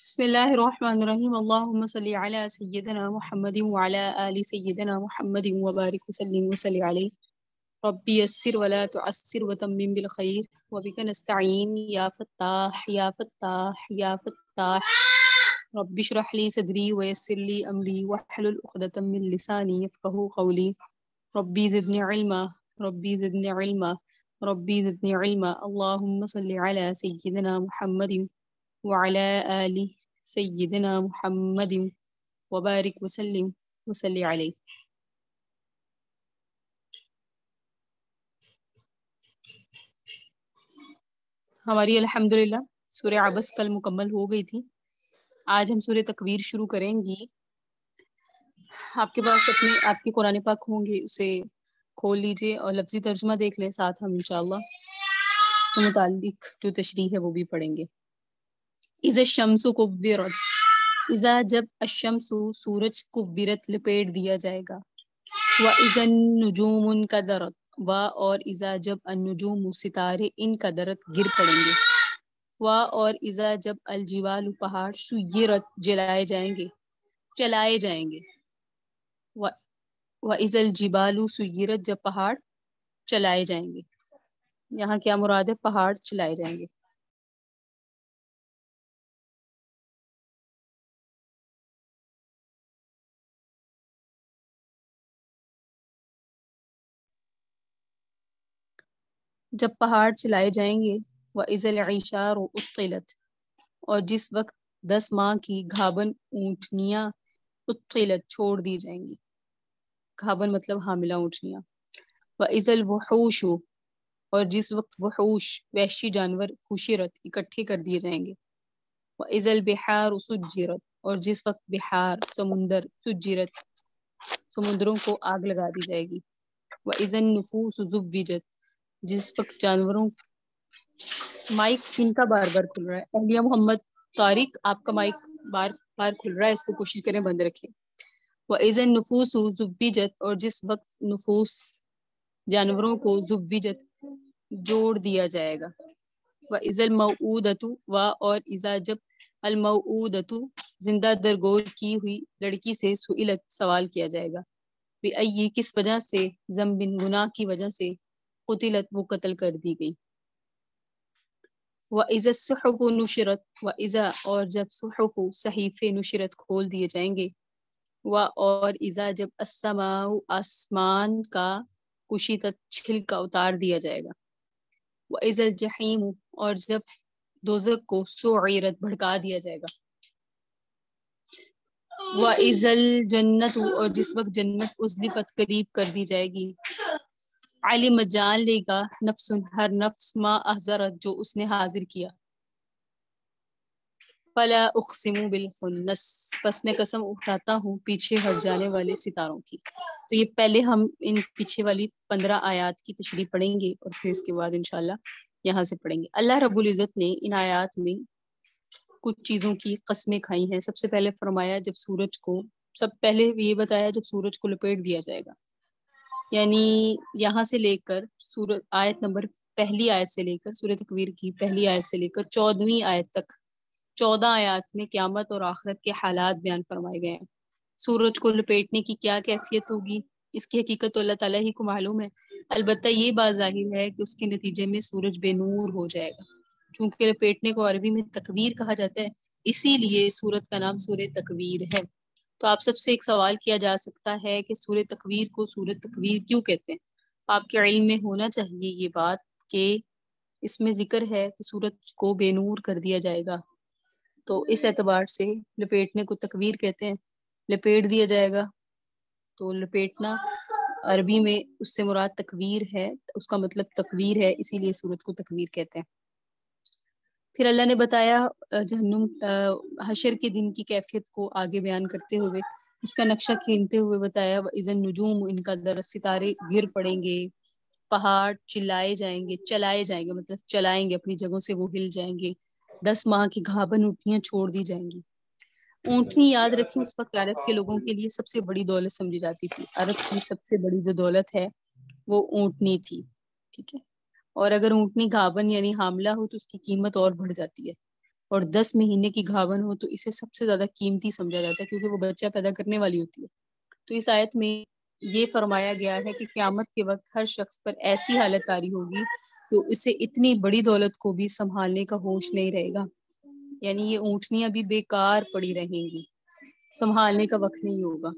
بسم الله الرحمن الرحيم اللهم صل على سيدنا محمد وعلى آل سيدنا محمد وبارك وسلم عليه ربي يسر ولا تعسر وتمم بالخير وبك نستعين يا فتاح يا فتاح يا فتاح رب اشرح لي صدري ويسر لي أمري واحلل عقدة من لساني يفقهوا قولي ربي زدني علما ربي زدني علما ربي زدني علما اللهم صل على سيدنا محمد وعلى آل سيدنا محمد وبارك وسلم علیہ. ہماری الحمدللہ سورہ عبس کل مکمل ہو گئی تھی. آج ہم سورہ تکویر شروع کریں گی. آپ کے پاس آپ کے قرآن پاک ہوں گے، اسے کھول لیجئے اور لفظی ترجمہ دیکھ لیں. ساتھ ہم انشاءاللہ اس کے متعلق جو تشریح ہے وہ بھی پڑھیں گے. اذا الشمس کورت، اذا جب الشمس سورج کورت لپیٹ دیا جائے گا. واذا النجوم انکدرت، اور اذا جب النجوم ستارے انکدرت گر پڑیں گے. اور اذا جب الجبال پہاڑ سیرت جلائے جائیں گے، چلائے جائیں گے. واذا الجبال سیرت، جب پہاڑ چلائے جائیں گے. یہاں کیا مراد ہے؟ پہاڑ چلائے جائیں گے. جب پہاڑ چلائے جائیں گے. وَإِذَا الْعِشَارُ عُطِّلَتْ، اور جس وقت 10 ماہ کی گھابن اونٹنیاں عُطِّلت چھوڑ دی جائیں گی. گھابن مطلب حاملہ اونٹنیاں. وَإِذَا الْوُحُوشُ، اور جس وقت وحوش وحشی جانور حشرت اکٹھے کر دیے جائیں گے. وَإِذَا الْبِحَارُ سُجِّرَتْ، اور جس وقت بحار سمندر سجرت سمندروں کو آگ لگا دی جائے گی. وَإِذَا النُّفُوسُ زُوِّجَتْ، جس وقت جانوروں. مائک ان کا بار بار کھل رہا ہے. اہلیہ محمد طارق، آپ کا مائک بار بار کھل رہا ہے، اس کو کوشش کریں بند رکھیں. وَإِذَا النُّفُوسُ زُوِّجَتْ، اور جس وقت نفوس جانوروں کو زُوِّجَتْ جوڑ دیا جائے گا. وَإِذَا الْمَوْعُودَةُ، اور اذا جب الموعودۃ زندہ درگور کی ہوئی لڑکی سے سئلت سوال کیا جائے گا. بِأَيِّ، کس وجہ سے، ذنب گناہ کی وجہ سے، قتلت وہ قتل کر دی گئی. وَإِذَا الصُّحُفُ نُشِرَتْ، وَإِذَا، اور جب صحف صحیفے نشرت کھول دیے جائیں گے. اور اذا جب السماء آسمان کا کشطت چھل کا اتار دیا جائے گا. وَإِذَا الجحیم، اور جب دوزخ کو سعیرت بھڑکا دیا جائے گا. وَإِذَا الجنۃ، اور جس وقت جنت ازلفت قریب کر دی جائے گی. علم، جان لے گا، نفس ہر نفس، ما احضرت جو اس نے حاضر کیا. فلا اقسم بالخنس، پس میں قسم اٹھاتا ہوں پیچھے ہٹ جانے والے ستاروں کی. تو یہ پہلے ہم ان پیچھے والی 15 آیات کی تشریح پڑھیں گے اور پھر اس کے بعد انشاءاللہ یہاں سے پڑھیں گے. اللہ رب العزت نے ان آیات میں کچھ چیزوں کی قسمیں کھائی ہیں. سب سے پہلے فرمایا جب سورج کو، سب پہلے یہ بتایا جب سورج کو لپیٹ دیا جائے گا. یعنی یہاں سے لے کر سورۃ آیت نمبر پہلی آیت سے لے کر سورۃ تکویر کی پہلی آیت سے لے کر 14ویں آیت تک 14 آیات میں قیامت اور آخرت کے حالات بیان فرمائے گئے ہیں. سورج کو لپیٹنے کی کیا کیفیت ہوگی، اس کی حقیقت تو اللہ تعالیٰ ہی کو معلوم ہے. البتہ یہ بات ظاہر ہے کہ اس کے نتیجے میں سورج بے نور ہو جائے گا. چونکہ لپیٹنے کو عربی میں تکویر کہا جاتا ہے، اسی لیے سورت کا نام سورہ تکویر ہے. تو آپ سب سے ایک سوال کیا جا سکتا ہے کہ سورہ تکویر کو سورہ تکویر کیوں کہتے ہیں؟ آپ کے علم میں ہونا چاہیے یہ بات کہ اس میں ذکر ہے کہ سورج کو بے نور کر دیا جائے گا، تو اس اعتبار سے لپیٹنے کو تکویر کہتے ہیں. لپیٹ دیا جائے گا تو لپیٹنا عربی میں اس سے مراد تکویر ہے، اس کا مطلب تکویر ہے، اسی لیے سورت کو تکویر کہتے ہیں. پھر اللہ نے بتایا جہنم حشر کے دن کی کیفیت کو آگے بیان کرتے ہوئے اس کا نقشہ کھینتے ہوئے بتایا وَإِذَا النُّجُومُ انکدرت، ستارے گر پڑیں گے، پہاڑ چلائے جائیں گے، چلائے جائیں گے مطلب چلائیں گے، اپنی جگہوں سے وہ ہل جائیں گے. 10 ماہ کی گھابن اونٹنیاں چھوڑ دی جائیں گی. اونٹنی یاد رکھیں اس وقت عرب کے لوگوں کے لیے سب سے بڑی دولت سمجھی جاتی تھی. عرب کی سب سے بڑی جو دولت ہے وہ اونٹنی تھی. ٹھیک ہے، اور اگر اونٹنی گھابن یعنی حاملہ ہو تو اس کی قیمت اور بڑھ جاتی ہے. اور 10 مہینے کی گھاون ہو تو اسے سب سے زیادہ قیمتی سمجھا جاتا ہے کیونکہ وہ بچہ پیدا کرنے والی ہوتی ہے. تو اس آیت میں یہ فرمایا گیا ہے کہ قیامت کے وقت ہر شخص پر ایسی حالت طاری ہوگی کہ اسے اتنی بڑی دولت کو بھی سنبھالنے کا ہوش نہیں رہے گا. یعنی یہ اونٹنیاں بھی بیکار پڑی رہیں گی، سنبھالنے کا وقت نہیں ہوگا.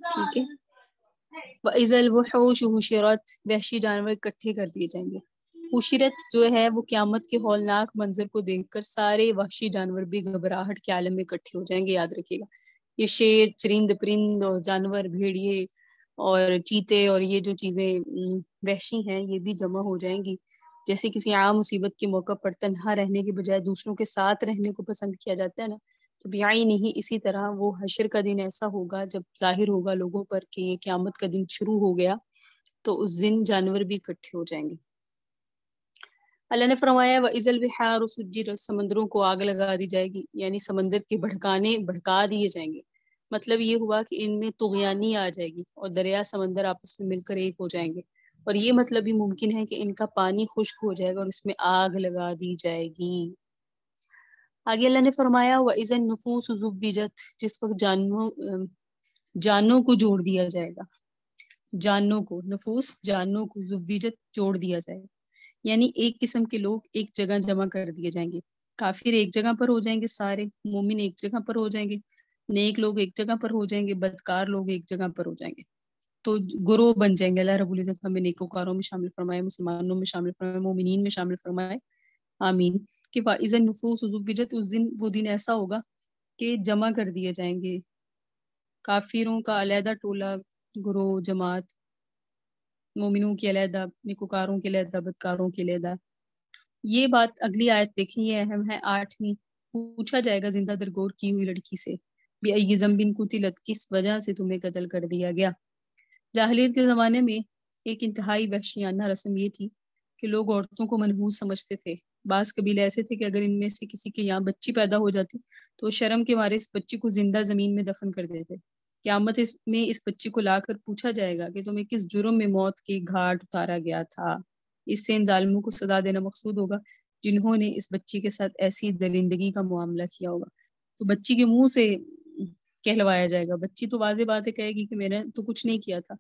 ٹھیک ہے. وَإِذَا الْوُحُوشُ حُشِرَتْ، وحشی جانور اکٹھے کر دیے جائیں گے. حشرت جو ہے وہ قیامت کے ہولناک منظر کو دیکھ کر سارے وحشی جانور بھی گھبراہٹ کے عالم میں اکٹھے ہو جائیں گے. یاد رکھیے گا یہ شیر، چرند پرند اور جانور، بھیڑیے اور چیتے اور یہ جو چیزیں وحشی ہیں یہ بھی جمع ہو جائیں گی. جیسے کسی عام مصیبت کے موقع پر تنہا رہنے کے بجائے دوسروں کے ساتھ رہنے کو پسند کیا جاتا ہے نا، تو بیائی نہیں اسی طرح وہ حشر کا دن ایسا ہوگا جب ظاہر ہوگا لوگوں پر کہ یہ قیامت کا دن شروع ہو گیا، تو اس دن جانور بھی اکٹھے ہو جائیں گے. اللہ نے فرمایا وَإِذَا الْبِحَارُ سُجِّرَتْ، سمندروں کو آگ لگا دی جائے گی، یعنی سمندر کے بھڑکا دیے جائیں گے. مطلب یہ ہوا کہ ان میں طغیانی آ جائے گی اور دریا سمندر آپس میں مل کر ایک ہو جائیں گے. اور یہ مطلب بھی ممکن ہے کہ ان کا پانی خشک ہو جائے گا اور اس میں آگ لگا دی جائے گی. آگے اللہ نے فرمایا وَإِذَا النُّفُوسُ زُوِّجَتْ، جس وقت جانوں کو جوڑ دیا جائے گا. جانوں کو، نفوس جانوں کو زُوِّجَتْ جوڑ دیا جائے گا. یعنی ایک قسم کے لوگ ایک جگہ جمع کر دیے جائیں گے. کافر ایک جگہ پر ہو جائیں گے، سارے مومن ایک جگہ پر ہو جائیں گے، نیک لوگ ایک جگہ پر ہو جائیں گے، بدکار لوگ ایک جگہ پر ہو جائیں گے. تو گروہ بن جائیں گے. اللہ رب العزت ہمیں نیکوکاروں میں شامل فرمائے، مسلمانوں میں شامل فرمائے، مومنین میں شامل فرمائے، آمین. کہ فَإِذَا النُّفُوسُ زُوِّجَتْ، اس دن وہ دن ایسا ہوگا کہ جمع کر دیے جائیں گے کافروں کا علیحدہ ٹولہ، گروہ، جماعت، مومنوں کی علیحدہ، نیکوکاروں کے علیحدہ، بدکاروں کے علیحدہ. یہ بات اگلی آیت دیکھیں، یہ اہم ہے. 8ویں، پوچھا جائے گا زندہ درگور کی ہوئی لڑکی سے بِأَيِّ ذَنبٍ قُتِلَتْ، کس وجہ سے تمہیں قتل کر دیا گیا. جاہلیت کے زمانے میں ایک انتہائی وحشیانہ رسم یہ تھی کہ لوگ عورتوں کو منحوس سمجھتے تھے. بعض قبیلے ایسے تھے کہ اگر ان میں سے کسی کے یہاں بچی پیدا ہو جاتی تو شرم کے مارے اس بچی کو زندہ زمین میں دفن کر دیتے. قیامت میں اس بچی کو لا کر پوچھا جائے گا کہ تمہیں کس جرم میں موت کے گھاٹ اتارا گیا تھا. اس سے ان ظالموں کو سزا دینا مقصود ہوگا جنہوں نے اس بچی کے ساتھ ایسی درندگی کا معاملہ کیا ہوگا. تو بچی کے منہ سے کہلوایا جائے گا. بچی تو واضح بات ہے کہے گی کہ میں نے تو کچھ نہیں کیا تھا،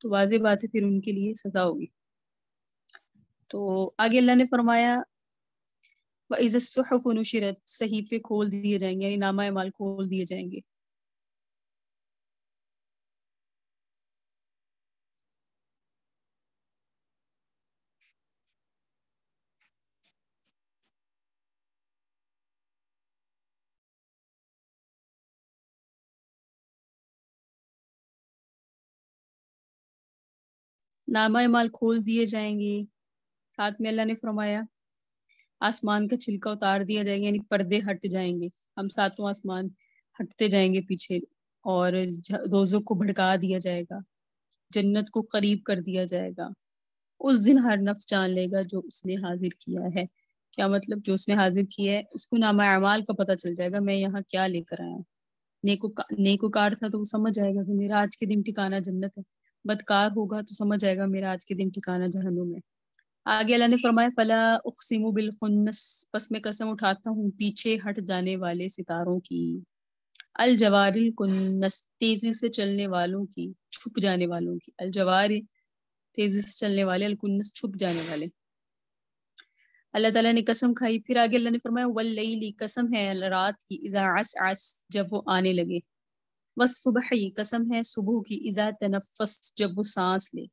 تو واضح بات ہے پھر ان کے لیے سزا ہوگی. تو آگے اللہ نے فرمایا وَإِذَا الصُّحُفُ نُشِرَتْ، صحیفے کھول دیے جائیں گے، یعنی نامہ اعمال کھول دیے جائیں گے. نامہ اعمال کھول دیے جائیں گے. ساتھ میں اللہ نے فرمایا آسمان کا چھلکا اتار دیا جائے گا، یعنی پردے ہٹ جائیں گے. ہم ساتوں آسمان ہٹتے جائیں گے پیچھے، اور دوزخ کو بھڑکا دیا جائے گا، جنت کو قریب کر دیا جائے گا. اس دن ہر نفس جان لے گا جو اس نے حاضر کیا ہے. کیا مطلب؟ جو اس نے حاضر کیا ہے اس کو نامہ اعمال کا پتہ چل جائے گا، میں یہاں کیا لے کر آیا ہوں. نیکوکار تھا تو وہ سمجھ جائے گا کہ میرا آج کے دن ٹھکانہ جنت ہے. بدکار ہوگا تو سمجھ جائے گا میرا آج کے دن ٹھکانہ جہنم ہے. آگے اللہ نے فرمایا فلا اقسم بالخنس، پس میں قسم اٹھاتا ہوں پیچھے ہٹ جانے والے ستاروں کی. الجوار الکنس، تیزی سے چلنے والوں کی، چھپ جانے والوں کی. الجوار تیزی سے چلنے والے، الکنس چھپ جانے والے. اللہ تعالیٰ نے قسم کھائی. پھر آگے اللہ نے فرمایا واللیل، قسم ہے رات کی، اذا عسعس، جب وہ آنے لگے. والصبح، قسم ہے صبح کی، اذا تنفس، جب وہ سانس لے.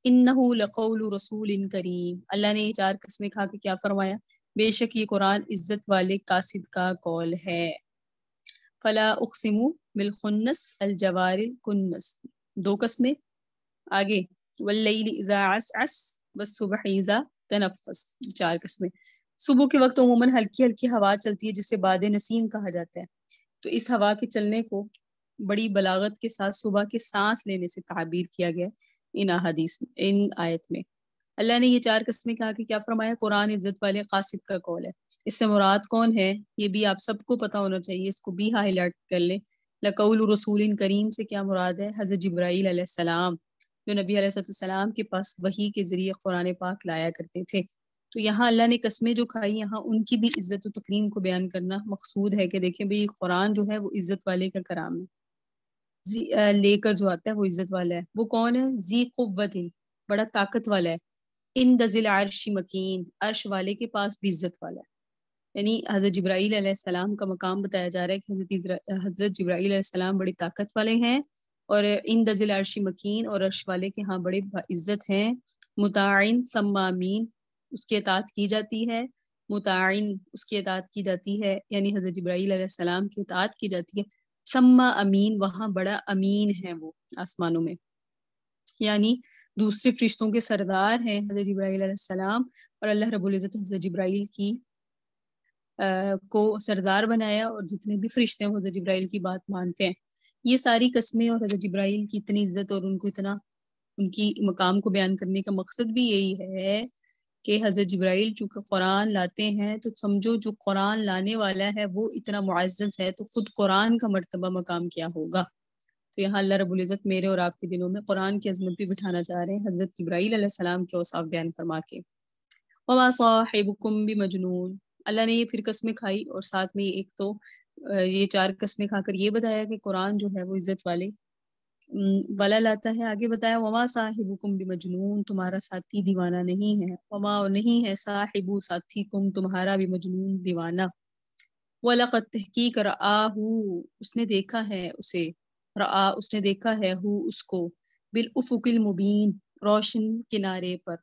انہ لقول رسول کریم، اللہ نے یہ 4 قسمیں کھا کے کیا فرمایا؟ بے شک یہ قرآن عزت والے قاصد کا قول ہے. فلا اقسم بالخنس الجوار الکنس، 2 قسمیں. آگے واللیل اذا عسعس والصبح اذا تنفس، 4 قسمیں. صبح کے وقت عموماً ہلکی ہلکی ہوا چلتی ہے جسے باد نسیم کہا جاتا ہے. تو اس ہوا کے چلنے کو بڑی بلاغت کے ساتھ صبح کے سانس لینے سے تعبیر کیا گیا ان احادیث میں، ان آیت میں. اللہ نے یہ 4 قسمیں کہا کہ کیا فرمایا؟ قرآن عزت والے قاصد کا قول ہے. اس سے مراد کون ہے یہ بھی آپ سب کو پتہ ہونا چاہیے، اس کو بھی ہائی لائٹ کر لیں. لقول رسول کریم سے کیا مراد ہے؟ حضرت جبرائیل علیہ السلام جو نبی علیہ السلام کے پاس وحی کے ذریعے قرآن پاک لایا کرتے تھے. تو یہاں اللہ نے قسمیں جو کھائی یہاں ان کی بھی عزت و تکریم کو بیان کرنا مقصود ہے کہ دیکھیں بھئی قرآن جو ہے وہ عزت والے کا کرام ہے، لے کر جو آتا ہے وہ عزت والا ہے۔ وہ کون ہے؟ ذی قوت، بڑا طاقت والا ہے، ان ذی العرش مکین، عرش والے کے پاس بھی عزت والا ہے۔ یعنی حضرت جبرائیل علیہ السلام کا مقام بتایا جا رہا ہے کہ حضرت جبرائیل علیہ السلام بڑی طاقت والے ہیں، اور ان ذی العرش مکین، اور عرش والے کے ہاں بڑے عزت ہیں، مطاعن سمامین، اس کی اطاعت کی جاتی ہے، مطاعن اس کی اطاعت کی جاتی ہے، یعنی حضرت جبرائیل علیہ السلام کی اطاعت کی جاتی ہے، سما امین، وہاں بڑا امین ہے وہ آسمانوں میں، یعنی دوسرے فرشتوں کے سردار ہیں حضرت جبرائیل علیہ السلام، اور اللہ رب العزت حضرت جبرائیل کی کو سردار بنایا، اور جتنے بھی فرشتے ہیں وہ حضرت جبرائیل کی بات مانتے ہیں۔ یہ ساری قسمیں اور حضرت جبرائیل کی اتنی عزت اور ان کو اتنا ان کی مقام کو بیان کرنے کا مقصد بھی یہی ہے کہ حضرت جبرائیل چونکہ قرآن لاتے ہیں تو سمجھو جو قرآن لانے والا ہے وہ اتنا معزز ہے تو خود قرآن کا مرتبہ مقام کیا ہوگا۔ تو یہاں اللہ رب العزت میرے اور آپ کے دلوں میں قرآن کی عظمت بھی بٹھانا چاہ رہے ہیں حضرت جبرائیل علیہ السلام کے اوصاف بیان فرما کے۔ وما صاحبکم بمجنون، اللہ نے یہ پھر قسمیں کھائی اور ساتھ میں ایک تو یہ 4 قسمیں کھا کر یہ بتایا کہ قرآن جو ہے وہ عزت والے والا لاتا ہے۔ آگے بتایا وما صاحبکم بمجنون، تمہارا ساتھی دیوانہ نہیں ہے، وما نہیں ہے صاحب ساتھی کم تمہارا بمجنون دیوانہ، وَلَقَدْ تحقیق رآہ، اس نے دیکھا ہے اسے، رآ اس نے دیکھا ہے اس کو، بالافق المبین روشن کنارے پر۔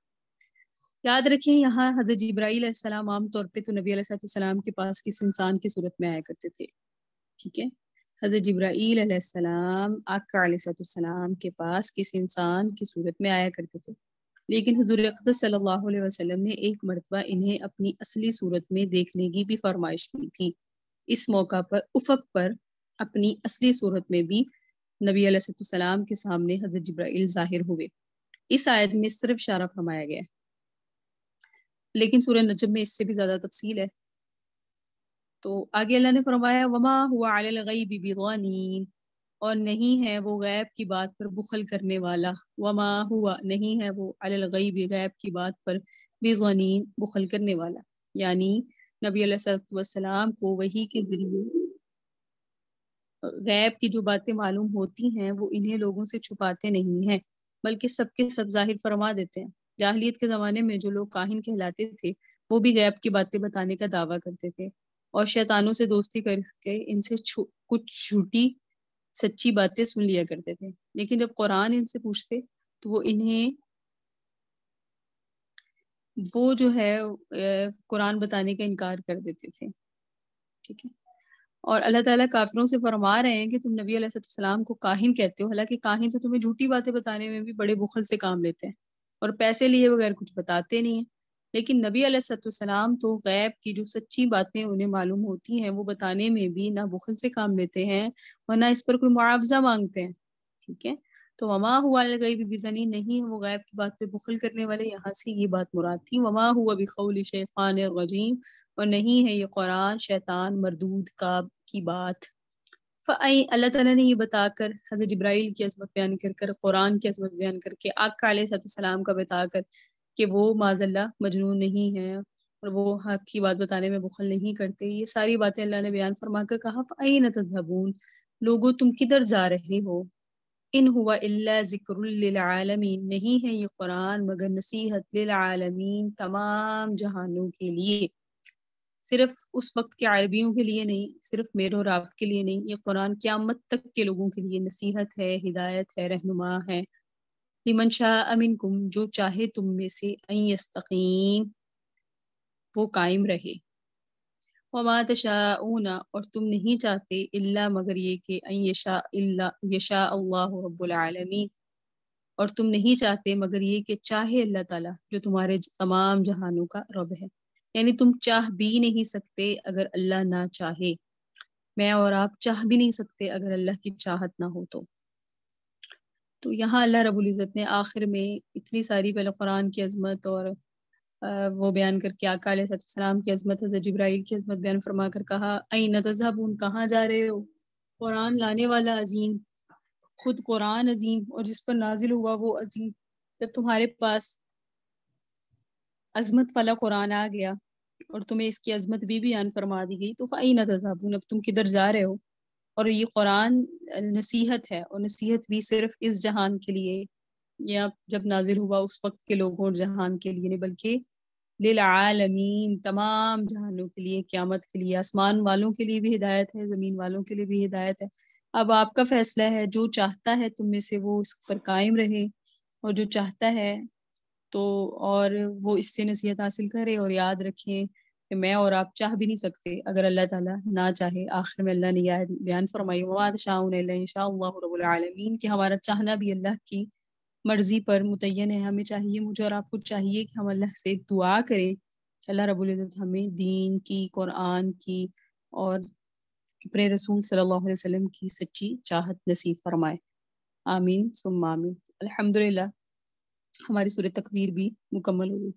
یاد رکھیں یہاں حضرت جبرائیل علیہ السلام عام طور پہ تو نبی علیہ السلام کے پاس کس انسان کی صورت میں آیا کرتے تھے، ٹھیک ہے، حضرت جبرائیل علیہ السلام آقا علیہ السلام کے پاس کس انسان کی صورت میں آیا کرتے تھے، لیکن حضور اقدس صلی اللہ علیہ وسلم نے ایک مرتبہ انہیں اپنی اصلی صورت میں دیکھنے کی بھی فرمائش کی تھی۔ اس موقع پر افق پر اپنی اصلی صورت میں بھی نبی علیہ السلام کے سامنے حضرت جبرائیل ظاہر ہوئے۔ اس آیت میں صرف اشارہ فرمایا گیا ہے، لیکن سورہ نجم میں اس سے بھی زیادہ تفصیل ہے۔ تو آگے اللہ نے فرمایا وما ہوا علی الغیب بضنین، اور نہیں ہے وہ غیب کی بات پر بخل کرنے والا، وما ہوا نہیں ہے وہ علی الغیب غیب کی بات پر بضنین بخل کرنے والا، یعنی نبی علیہ السلام کو وحی کے ذریعے غیب کی جو باتیں معلوم ہوتی ہیں وہ انہیں لوگوں سے چھپاتے نہیں ہیں بلکہ سب کے سب ظاہر فرما دیتے ہیں۔ جاہلیت کے زمانے میں جو لوگ کاہن کہلاتے تھے وہ بھی غیب کی باتیں بتانے کا دعویٰ کرتے تھے اور شیطانوں سے دوستی کر کے ان سے کچھ جھوٹی سچی باتیں سن لیا کرتے تھے، لیکن جب قرآن ان سے پوچھتے تو وہ انہیں وہ جو ہے قرآن بتانے کا انکار کر دیتے تھے، ٹھیک ہے۔ اور اللہ تعالیٰ کافروں سے فرما رہے ہیں کہ تم نبی علیہ السلام کو کاہن کہتے ہو، حالانکہ کاہن تو تمہیں جھوٹی باتیں بتانے میں بھی بڑے بخل سے کام لیتے ہیں اور پیسے لیے بغیر کچھ بتاتے نہیں ہیں، لیکن نبی علیہ السلام تو غیب کی جو سچی باتیں انہیں معلوم ہوتی ہیں وہ بتانے میں بھی نہ بخل سے کام لیتے ہیں اور نہ اس پر کوئی معاوضہ مانگتے ہیں، ٹھیک ہے۔ تو وما ہوا الغیب بزنی، نہیں وہ غیب کی بات پہ بخل کرنے والے، یہاں سے یہ بات مراد تھی، وما ہوا بقول شیطان الرجیم، اور نہیں ہے یہ قرآن شیطان مردود کی بات۔ اللہ تعالیٰ نے یہ بتا کر حضرت جبرائیل کی عظمت بیان کر کر قرآن کی عظمت بیان کر کے آقا علیہ السلام کا بتا کر کہ وہ معاذ اللہ مجنون نہیں ہے اور وہ حق کی بات بتانے میں بخل نہیں کرتے، یہ ساری باتیں اللہ نے بیان فرما کر کہا فَأَيْنَ تَذْهَبُونَ، لوگوں تم کدھر جا رہے ہو، ان ہوا الا ذکر للعالمین، نہیں ہے یہ قرآن مگر نصیحت للعالمین، تمام جہانوں کے لیے، صرف اس وقت کے عربیوں کے لیے نہیں، صرف میرے اور آپ کے لیے نہیں، یہ قرآن قیامت تک کے لوگوں کے لیے نصیحت ہے، ہدایت ہے، رہنما ہے۔ لمن شاء منکم، جو چاہے تم میں سے، ان یستقیم، وہ قائم رہے، وما تشاءون، اور تم نہیں چاہتے الا مگر یہ کہ ان یشاء اللہ رب العالمین، اور تم نہیں چاہتے مگر یہ کہ چاہے اللہ تعالیٰ جو تمہارے تمام جہانوں کا رب ہے، یعنی تم چاہ بھی نہیں سکتے اگر اللہ نہ چاہے، میں اور آپ چاہ بھی نہیں سکتے اگر اللہ کی چاہت نہ ہو تو یہاں اللہ رب العزت نے آخر میں اتنی ساری پہلے قرآن کی عظمت اور وہ بیان کر کے آقا علیہ السلام کی عظمت، حضرت جبرائیل کی عظمت بیان فرما کر کہا این تذهبون، کہاں جا رہے ہو، قرآن لانے والا عظیم، خود قرآن عظیم اور جس پر نازل ہوا وہ عظیم، جب تمہارے پاس عظمت والا قرآن آ گیا اور تمہیں اس کی عظمت بھی بیان فرما دی گئی تو فَأَيْنَ تَذْهَبُونَ، اب تم کدھر جا رہے ہو؟ اور یہ قرآن نصیحت ہے، اور نصیحت بھی صرف اس جہان کے لیے یا جب نازل ہوا اس وقت کے لوگوں اور جہان کے لیے نہیں، بلکہ للعالمین، تمام جہانوں کے لیے، قیامت کے لیے، آسمان والوں کے لیے بھی ہدایت ہے، زمین والوں کے لیے بھی ہدایت ہے۔ اب آپ کا فیصلہ ہے، جو چاہتا ہے تم میں سے وہ اس پر قائم رہے، اور جو چاہتا ہے تو اور وہ اس سے نصیحت حاصل کرے، اور یاد رکھیں کہ میں اور آپ چاہ بھی نہیں سکتے اگر اللہ تعالیٰ نہ چاہے۔ آخر میں اللہ نے یہ آیت بیان فرمائی وَمَا تَشَاءُونَ إِلَّا إِن شَاءَ اللَّهُ رَبُّ الْعَالَمِينَ، کہ ہمارا چاہنا بھی اللہ کی مرضی پر متعین ہے۔ ہمیں چاہیے، مجھے اور آپ کو چاہیے کہ ہم اللہ سے دعا کریں، اللہ رب العزت ہمیں دین کی، قرآن کی اور اپنے رسول صلی اللہ علیہ وسلم کی سچی چاہت نصیب فرمائے۔ آمین ثم آمین۔ الحمدللہ ہماری سورہ تکویر بھی مکمل ہو گئی۔